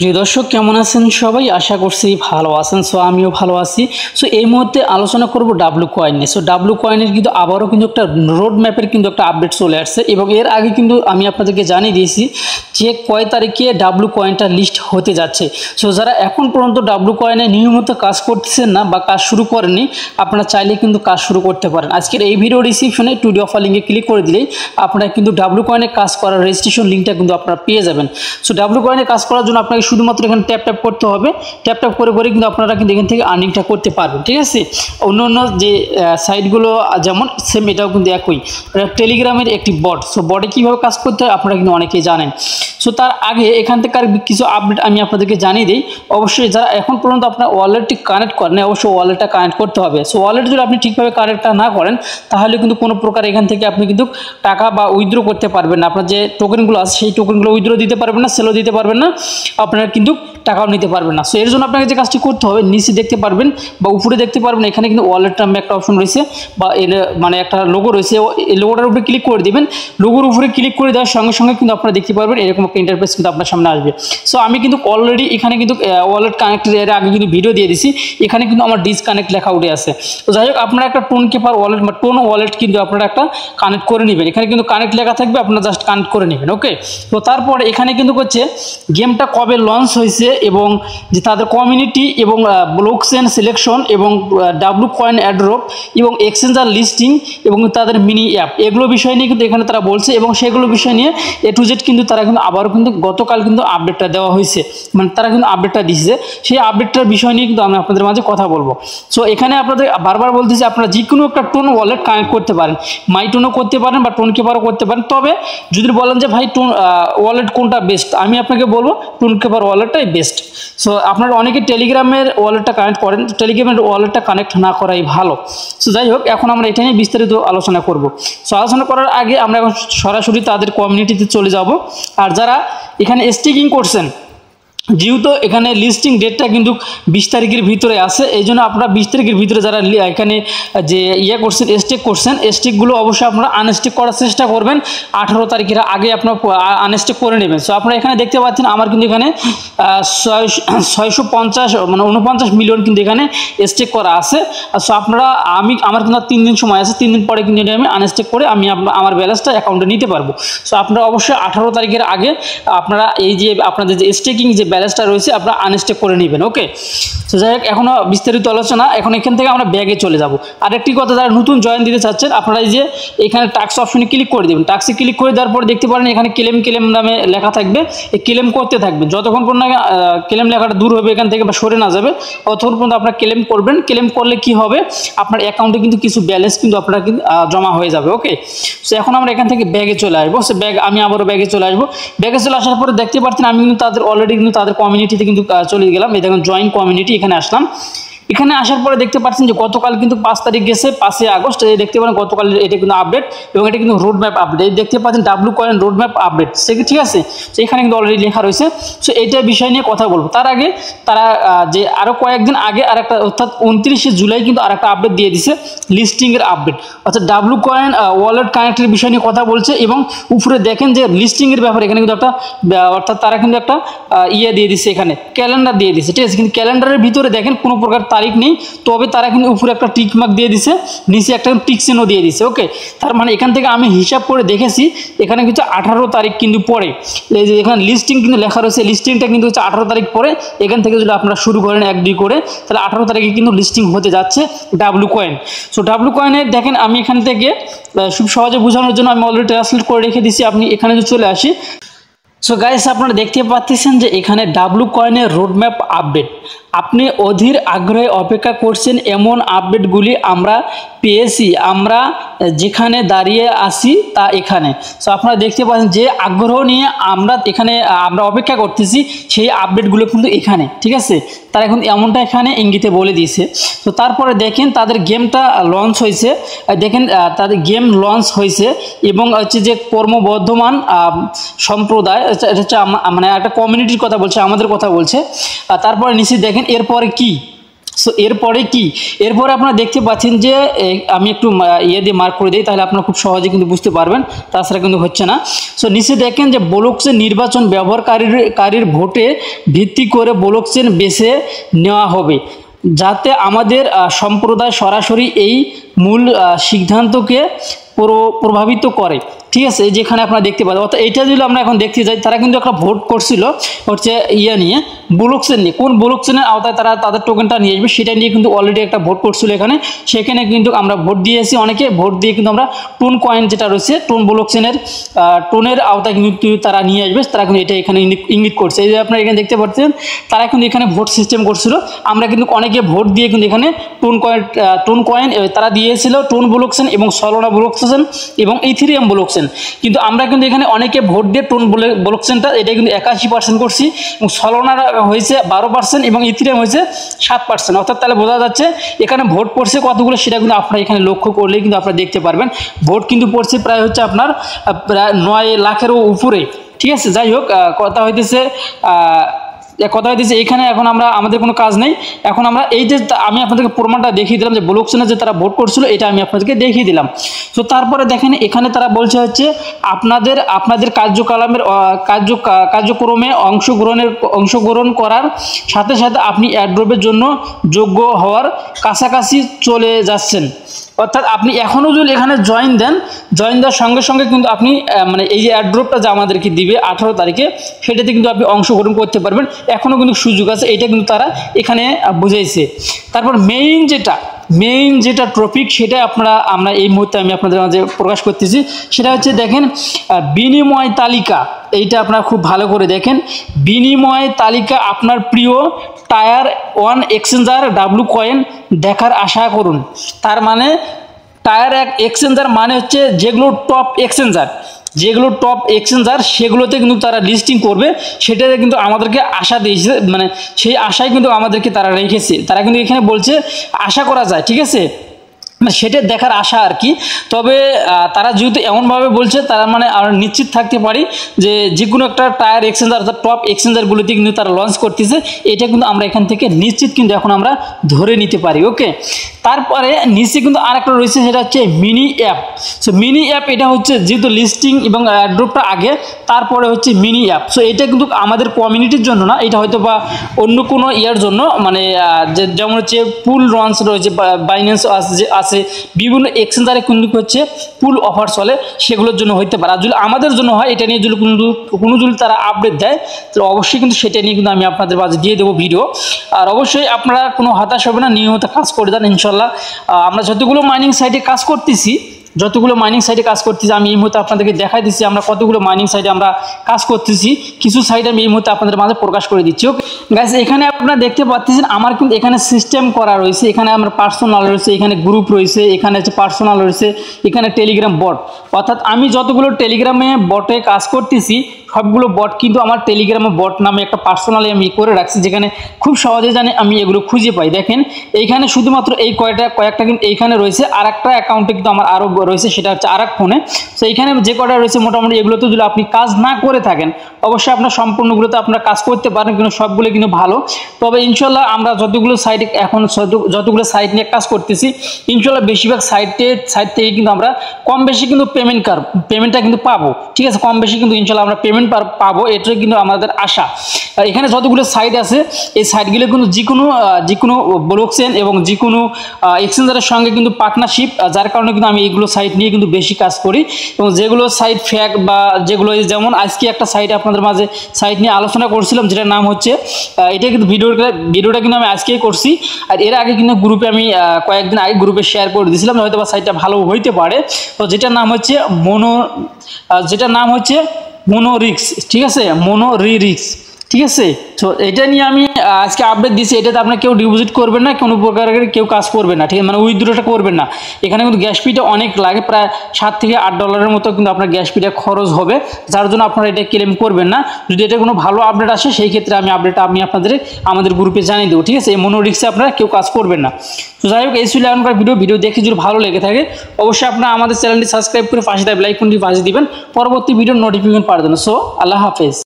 প্রিয় দর্শক কেমন আছেন সবাই? আশা করছি ভালো আছেন। সো আমিও ভালো আছি। সো এই মুহূর্তে আলোচনা করব ডাব্লু কয়েন নিয়ে। সো ডাব্লু কয়েনের কিন্তু আবারও কিন্তু একটা রোড ম্যাপের কিন্তু একটা আপডেট চলে আসছে এবং এর আগে কিন্তু আমি আপনাদেরকে জানিয়ে দিয়েছি যে কয় তারিখে ডাব্লু কয়েনটা লিস্ট হতে যাচ্ছে। সো যারা এখন পর্যন্ত ডাব্লু কয়েনে নিয়মিত কাজ করতেছেন না বা কাজ শুরু করেননি, আপনারা চাইলে কিন্তু কাজ শুরু করতে পারেন। আজকের এই ভিডিও ডিসক্রিপশনে টুডে অফার লিঙ্কে ক্লিক করে দিলেই আপনারা কিন্তু ডাব্লু কয়েনে কাজ করার রেজিস্ট্রেশন লিঙ্কটা কিন্তু আপনারা পেয়ে যাবেন। সো ডাব্লু কয়েনে কাজ করার জন্য আপনাকে শুধুমাত্র এখানে ট্যাপ ট্যাপ করতে হবে। ট্যাপ ট্যাপ করে করে কিন্তু আপনারা কিন্তু এখান থেকে আর্নিংটা করতে পারবেন। ঠিক আছে, অন্য অন্য যে সাইটগুলো যেমন সেম এটাও কিন্তু একই, টেলিগ্রামের একটি বট। সো বটে কীভাবে কাজ করতে হয় আপনারা কিন্তু অনেকেই জানেন। সো তার আগে এখান থেকে কিছু আপডেট আমি আপনাদেরকে জানিয়ে দিই। অবশ্যই যারা এখন পর্যন্ত আপনার ওয়ালেটটি কানেক্ট করেন, অবশ্যই ওয়ালেটটা কানেক্ট করতে হবে। সো ওয়ালেট যদি আপনি ঠিকভাবে কানেক্টটা না করেন তাহলে কিন্তু কোনো প্রকার এখান থেকে আপনি কিন্তু টাকা বা উইথড্র করতে পারবেন না। আপনার যে টোকেনগুলো আছে সেই টোকেনগুলো উইথড্র দিতে পারবেন না, সেলও দিতে পারবেন না, আপনারা কিন্তু টাকাও নিতে পারবেন না। সো এর জন্য আপনাকে যে কাজটি করতে হবে, নিচে দেখতে পারবেন বা উপরে দেখতে পারবেন এখানে কিন্তু ওয়ালেট নামে একটা অপশন রয়েছে বা এর মানে একটা লোগো রয়েছে। এই লোগোটার উপরে ক্লিক করে দিবেন। লোগোর উপরে ক্লিক করে দেওয়ার সঙ্গে সঙ্গে কিন্তু আপনারা দেখতে পারবেন এরকম একটা ইন্টারফেস কিন্তু আপনার সামনে আসবে। সো আমি কিন্তু অলরেডি এখানে কিন্তু ওয়ালেট কানেক্টের এর আগে কিন্তু ভিডিও দিয়ে দিছি। এখানে কিন্তু আমার ডিসকানেক্ট লেখা উঠে আছে। তো যাই হোক, আপনারা একটা টোন কিপার ওয়ালেট বা টোন ওয়ালেট কিন্তু আপনারা একটা কানেক্ট করে নেবেন। এখানে কিন্তু কানেক্ট লেখা থাকবে, আপনারা জাস্ট কানেক্ট করে নেবেন। ওকে, তো তারপরে এখানে কিন্তু হচ্ছে গেমটা কবে লঞ্চ হয়েছে এবং যে তাদের কমিউনিটি এবং ব্লকচেন সিলেকশন এবং ডাব্লু কয়েন অ্যাড্রপ এবং এক্সচেঞ্জার লিস্টিং এবং তাদের মিনি অ্যাপ, এগুলো বিষয় নিয়ে কিন্তু এখানে তারা বলছে এবং সেগুলো বিষয় নিয়ে এ টু জেড কিন্তু তারা কিন্তু আবারও কিন্তু গতকাল কিন্তু আপডেটটা দেওয়া হয়েছে, মানে তারা কিন্তু আপডেটটা দিচ্ছে। সেই আপডেটটার বিষয় নিয়ে কিন্তু আমি আপনাদের মাঝে কথা বলবো। সো এখানে আপনাদের বারবার বলতেছি আপনারা যে কোনো একটা টোন ওয়ালেট কানেক্ট করতে পারেন, মাই টোনও করতে পারেন বা টোন কিপারও করতে পারেন। তবে যদি বলেন যে ভাই টোন ওয়ালেট কোনটা বেস্ট, আমি আপনাকে বলবো টোন কিপার ওয়ালেটটাই বেস্ট। সো আপনারা অনেকে টেলিগ্রামের ওয়ালেটটা কানেক্ট করেন, টেলিগ্রামের ওয়ালেটটা কানেক্ট না করাই ভালো। সো যাই হোক, এখন আমরা এটা নিয়ে বিস্তারিত আলোচনা করব। সো আলোচনা করার আগে আমরা এখন সরাসরি তাদের কমিউনিটিতে চলে যাব। আর যারা এখানে স্টিকিং করছেন, যেহেতু এখানে লিস্টিং ডেটটা কিন্তু 20 তারিখের ভিতরে আছে, এই জন্য আপনারা 20 তারিখের ভিতরে যারা এখানে যে করছেন স্টেক করছেন, স্টেকগুলো অবশ্যই আপনারা আনস্টেক করার চেষ্টা করবেন। 18 তারিখের আগে আপনারা আনস্টেক করে নেবেন। সো আপনারা এখানে দেখতে পাচ্ছেন আমার কিন্তু এখানে 650 মানে 49 মিলিয়ন কিন্তু এখানে স্টেক করা আছে। সো আপনারা আমার কিন্তু 3 দিন সময় আছে, 3 দিন পরে কিন্তু আমি আনস্টেক করে আমি আমার ব্যালেন্সটা অ্যাকাউন্টে নিতে পারবো। সো আপনারা অবশ্যই 18 তারিখের আগে আপনারা এই যে আপনাদের যে স্টেকিং যে ব্যালেন্সটা রয়েছে আপনারা আনস্টেক করে নেবেন। ওকে, তো যাই হোক, এখনও বিস্তারিত আলোচনা। এখন এখান থেকে আমরা ব্যাগে চলে যাব। আরেকটি কথা, যারা নতুন জয়েন দিতে চাচ্ছেন আপনারা এই যে এখানে টাক্স অপশনে ক্লিক করে দেবেন। টাক্সে ক্লিক করে দেওয়ার পর দেখতে পারেন এখানে ক্লেম নামে লেখা থাকবে। এই ক্লেম করতে থাকবেন যতক্ষণ পর্যন্ত ক্লেম লেখাটা দূর হবে এখান থেকে বা সরে না যাবে, ততক্ষণ পর্যন্ত আপনারা ক্লেম করবেন। ক্লেম করলে কি হবে, আপনার অ্যাকাউন্টে কিন্তু কিছু ব্যালেন্স কিন্তু আপনারা কিন্তু জমা হয়ে যাবে। ওকে, সো এখন আমরা এখান থেকে ব্যাগে চলে আসবো। সে আমি আবারও ব্যাগে চলে আসবো। ব্যাগে চলে আসার পরে দেখতে পাচ্ছেন আমি কিন্তু তাদের অলরেডি কিন্তু তাদের কমিউনিটিতে কিন্তু চলে গেলাম। এই দেখুন জয়েন কমিউনিটি, এখানে আসলাম। এখানে আসার পরে দেখতে পাচ্ছেন যে গতকাল কিন্তু 5 তারিখ গেছে, 5 আগস্ট। এই দেখতে পারেন গতকাল এটা কিন্তু আপডেট এবং এটা কিন্তু রোড ম্যাপ আপডেট। এই দেখতে পাচ্ছেন W coin road map update, সে ঠিক আছে। তো এখানে কিন্তু অলরেডি লেখা রয়েছে। সো এইটা বিষয় নিয়ে কথা বলবো। তার আগে তারা যে আরও কয়েকদিন আগে আরেকটা অর্থাৎ 29শে জুলাই কিন্তু আরেকটা আপডেট দিয়ে দিছে, লিস্টিংয়ের আপডেট। অর্থাৎ ডাব্লু কয়েন ওয়ালেট কানেক্টের বিষয় নিয়ে কথা বলছে এবং উপরে দেখেন যে লিস্টিংয়ের ব্যাপারে এখানে কিন্তু একটা অর্থাৎ তারা কিন্তু একটা দিয়ে দিচ্ছে, এখানে ক্যালেন্ডার দিয়ে দিচ্ছে। ঠিক আছে, কিন্তু ক্যালেন্ডারের ভিতরে দেখেন কোনো প্রকার তারিখ নেই, তবে তারা কিন্তু উপরে একটা টিক মার্ক দিয়ে দিছে, নিচে একটা টিক চিহ্ন দিয়ে দিছে। ওকে, তার মানে এখান থেকে আমি হিসাব করে দেখেছি এখানে কিন্তু 18 তারিখ কিন্তু পরে এই যে এখানে লিস্টিং কিন্তু লেখা রয়েছে, লিস্টিংটা কিন্তু হচ্ছে 18 তারিখ পরে। এখান থেকে যদি আপনারা শুরু করেন 1-2 করে, তাহলে 18 তারিখে কিন্তু লিস্টিং হতে যাচ্ছে ডাব্লু কয়েন। সো ডাব্লু কয়েনে দেখেন আমি এখান থেকে খুব সহজে বোঝানোর জন্য আমি অলরেডি ট্রান্সলেট করে রেখে দিছি। আপনি এখানে যদি চলে আসি, সো গাইস আপনারা দেখতে পাচ্ছেন যে এখানে ডাব্লু কয়েনের রোডম্যাপ আপডেট। আপনি অধীর আগ্রহে অপেক্ষা করছেন এমন আপডেটগুলি আমরা পেয়েছি, আমরা যেখানে দাঁড়িয়ে আসি তা এখানে। সো আপনারা দেখতে পাচ্ছেন যে আগ্রহ নিয়ে আমরা অপেক্ষা করতেছি, সেই আপডেটগুলো কিন্তু এখানে। ঠিক আছে, তারা এখন এমনটা এখানে ইঙ্গিতে বলে দিয়েছে। তো তারপরে দেখেন তাদের গেমটা লঞ্চ হয়েছে, দেখেন তাদের গেম লঞ্চ হয়েছে এবং হচ্ছে যে ক্রমবর্ধমান সম্প্রদায়, এটা হচ্ছে মানে একটা কমিউনিটির কথা বলছে, আমাদের কথা বলছে। তারপরে নিচে দেখেন এরপরে কি সো এরপরে কি, এরপরে আপনারা দেখতে পাচ্ছেন যে আমি একটু ইয়ে দিয়ে মার্ক করে দিই, তাহলে আপনারা খুব সহজে কিন্তু বুঝতে পারবেন, তাছাড়া কিন্তু হচ্ছে না। সো নিচে দেখেন যে ব্লক চেন নির্বাচন ব্যবহারকারীর ভোটে ভিত্তি করে ব্লক চেন বেছে নেওয়া হবে, যাতে আমাদের সম্প্রদায় সরাসরি এই মূল সিদ্ধান্তকে প্রভাবিত করে। ঠিক আছে, যেখানে আপনারা দেখতে পাবেন, অর্থাৎ এইটা যদি আমরা এখন দেখতে যাই, তারা কিন্তু একটা ভোট করছিল হচ্ছে ইয়ে নিয়ে, ব্লক চেন নিয়ে, কোন ব্লক চেনের আওতায় তারা তাদের টোকেনটা নিয়ে আসবে সেটা নিয়ে কিন্তু অলরেডি একটা ভোট করছিল এখানে। সেখানে কিন্তু আমরা ভোট দিয়েছি, অনেকে ভোট দিয়ে কিন্তু আমরা টোন কয়েন যেটা রয়েছে টোন ব্লক চেনের টোনের আওতায় কিন্তু তারা নিয়ে আসবে, তারা কিন্তু এটা এখানে ইঙ্গিত করছে। এই যে আপনারা এখানে দেখতে পাচ্ছেন তারা কিন্তু এখানে ভোট সিস্টেম করছিল, আমরা কিন্তু অনেকে ভোট দিয়ে কিন্তু এখানে টোন কয়েন তারা দিয়েছিল টোন ব্লক চেন এবং সলোনা ব্লক চেন এবং ইথেরিয়াম ব্লক চেন, কিন্তু আমরা কিন্তু এখানে অনেকে ভোট দিয়ে টোন ব্লক চেনটা এটা কিন্তু 81% করছি, এবং সলোনার হয়েছে 12% এবং ইথেরিয়াম হয়েছে 7%। অর্থাৎ তাহলে বোঝা যাচ্ছে এখানে ভোট পড়ছে কতগুলো সেটা কিন্তু আপনারা এখানে লক্ষ্য করলে কিন্তু আপনারা দেখতে পারবেন। ভোট কিন্তু পড়ছে প্রায় হচ্ছে আপনার প্রায় 9 লাখেরও উপরে। ঠিক আছে, যাই হোক কথা হইতেছে এখানে এখন আমাদের কোনো কাজ নেই। এখন আমরা এই যে আমি আপনাদেরকে প্রমাণটা দেখিয়ে দিলাম যে ব্লক চেনে যে তারা ভোট করছিল, এটা আমি আপনাদেরকে দেখিয়ে দিলাম। তো তারপরে দেখেন এখানে তারা বলছে হচ্ছে আপনাদের কার্যক্রমে অংশগ্রহণ করার সাথে সাথে আপনি এয়ারড্রপের জন্য যোগ্য হওয়ার কাছাকাছি চলে যাচ্ছেন। অর্থাৎ আপনি এখনও যদি এখানে জয়েন দেওয়ার সঙ্গে সঙ্গে কিন্তু আপনি মানে এই যে এয়ারড্রপটা যে আমাদেরকে দিবে 18 তারিখে, সেটাতে কিন্তু আপনি অংশগ্রহণ করতে পারবেন, এখনও কিন্তু সুযোগ আছে, এটা কিন্তু তারা এখানে বুঝাইছে। তারপর মেইন যেটা টপিক সেটা আমরা এই মুহূর্তে আমি আপনাদের মাঝে প্রকাশ করতেছি, সেটা হচ্ছে দেখেন বিনিময় তালিকা। এইটা আপনারা খুব ভালো করে দেখেন, বিনিময় তালিকা আপনার প্রিয় টায়ার 1 এক্সচেঞ্জার ডাব্লু কয়েন দেখার আশা করুন। তার মানে টায়ার 1 এক্সচেঞ্জার মানে হচ্ছে যেগুলো টপ এক্সচেঞ্জার সেগুলোতে কিন্তু তারা লিস্টিং করবে, সেটাতে কিন্তু আমাদেরকে আশা দিয়েছে, মানে সেই আশায় কিন্তু আমাদেরকে তারা রেখেছে। তারা কিন্তু এখানে বলছে আশা করা যায়, ঠিক আছে, সেটা দেখার আশা আর কি। তবে তারা যেহেতু এমনভাবে বলছে, তারা মানে আমরা নিশ্চিত থাকতে পারি যে কোনো একটা টায়ার এক্সচেঞ্জার অর্থাৎ টপ এক্সচেঞ্জারগুলিতে কিন্তু তারা লঞ্চ করতেছে, এটা কিন্তু আমরা এখান থেকে নিশ্চিত কিন্তু এখন আমরা ধরে নিতে পারি। ওকে, তারপরে নিচে কিন্তু আরেকটা রয়েছে, সেটা হচ্ছে mini app. So mini app এটা হচ্ছে যেহেতু লিস্টিং এবং অ্যাড্রপটা আগে, তারপরে হচ্ছে মিনি অ্যাপ। সো এটা কিন্তু আমাদের কমিউনিটির জন্য না, এটা হয়তো বা অন্য কোনো ইয়ার জন্য, মানে যেমন হচ্ছে পুল লঞ্চ রয়েছে, বাইন্যান্স আছে, বিভিন্ন এক্সচেঞ্জারে কিন্তু হচ্ছে পুল অফার চলে, সেগুলোর জন্য হইতে পারে। আর যদি আমাদের জন্য হয়, এটা নিয়ে যদি কোনো তারা আপডেট দেয়, তাহলে অবশ্যই কিন্তু সেটা নিয়ে কিন্তু আমি আপনাদের মাঝে দিয়ে দেবো ভিডিও। আর অবশ্যই আপনারা কোনো হতাশ হবে না, নিয়মিত কাজ করে যান ইনশাল্লাহ। আমরা যতগুলো মাইনিং সাইটে কাজ করতেছি আমি এই মুহূর্তে আপনাদেরকে দেখাই দিচ্ছি আমরা কতগুলো মাইনিং সাইটে আমরা কাজ করতেছি। কিছু সাইট আমি এই মুহূর্তে আপনাদের মাঝে প্রকাশ করে দিচ্ছি। ওকে গাইস, এখানে আপনারা দেখতে পাচ্ছেন আমার কিন্তু এখানে সিস্টেম করা রয়েছে, এখানে আমার পার্সোনাল রয়েছে, এখানে গ্রুপ রয়েছে, এখানে হচ্ছে পার্সোনাল রয়েছে, এখানে টেলিগ্রাম বট। অর্থাৎ আমি যতগুলো টেলিগ্রামে বটে কাজ করতেছি সবগুলো বট কিন্তু আমার টেলিগ্রামে বট নামে একটা পার্সোনালি আমি করে রাখছি, যেখানে খুব সহজে জানি আমি এগুলো খুঁজে পাই। দেখেন এইখানে শুধুমাত্র এই কয়েকটা কিন্তু এইখানে রয়েছে, আর একটা অ্যাকাউন্টে কিন্তু আমার আরও রয়েছে, সেটা হচ্ছে আরেক ফোনে। তো এইখানে যে কয়টা রয়েছে মোটামুটি এগুলোতে যদি আপনি কাজ না করে থাকেন, অবশ্যই আপনার সম্পূর্ণগুলোতে আপনারা কাজ করতে পারেন, কিন্তু সবগুলো কিন্তু ভালো। তবে ইনশাল্লাহ আমরা যতগুলো সাইট নিয়ে কাজ করতেছি, ইনশাল্লাহ বেশিরভাগ সাইট থেকে কিন্তু আমরা কম বেশি কিন্তু পেমেন্টটা কিন্তু পাবো। ঠিক আছে, কম বেশি কিন্তু ইনশাল্লাহ আমরা পেমেন্ট পাবো, এটাই কিন্তু আমাদের আশা। আর এখানে যতগুলো সাইট আছে এই সাইটগুলো কিন্তু যে কোনো ব্লক চেন এবং যে কোনো এক্সচেঞ্জারের সঙ্গে কিন্তু পার্টনারশিপ, যার কারণে কিন্তু আমি এইগুলো সাইট নিয়ে কিন্তু বেশি কাজ করি। এবং যেগুলো সাইট ফ্যাক বা যেগুলো, যেমন আজকে একটা সাইট আপনাদের মাঝে সাইট নিয়ে আলোচনা করছিলাম, যেটার নাম হচ্ছে এটা কিন্তু ভিডিওটা কিন্তু আমি আজকেই করছি। আর এর আগে কিন্তু গ্রুপে আমি কয়েকদিন আগে গ্রুপে শেয়ার করে দিয়েছিলাম, হয়তো বা সাইটটা ভালো হইতে পারে। তো যেটার নাম হচ্ছে মোনোরিক্স। ঠিক আছে, মোনোরিক্স। ঠিক আছে, তো এটা নিয়ে আমি আজকে আপডেট দিচ্ছি। এটাতে আপনার কেউ ডিপোজিট করবেন না, কোনো প্রকারের কেউ কাজ করবেন না, ঠিক আছে, মানে উইথড্রটা করবেন না। এখানে কিন্তু গ্যাস ফিটা অনেক লাগে, প্রায় $7 থেকে $8 মতো কিন্তু আপনার গ্যাস ফিটা খরচ হবে, যার জন্য আপনারা এটা ক্লেম করবেন না। যদি এটা কোনো ভালো আপডেট আসে সেই ক্ষেত্রে আমি আপনাদের আমাদের গ্রুপে জানিয়ে দেবো। ঠিক আছে, এই মোনোরিক্সে আপনারা কেউ কাজ করবেন না। তো যাই হোক, এই ছিল এখনকার ভিডিও দেখে যদি ভালো লেগে থাকে অবশ্যই আপনারা আমাদের চ্যানেলটি সাবস্ক্রাইব করে পাশে লাইক কোনটি বাজিয়ে দিবেন পরবর্তী ভিডিওর নোটিফিকেশন পাওয়ার জন্য। সো আল্লাহ হাফেজ।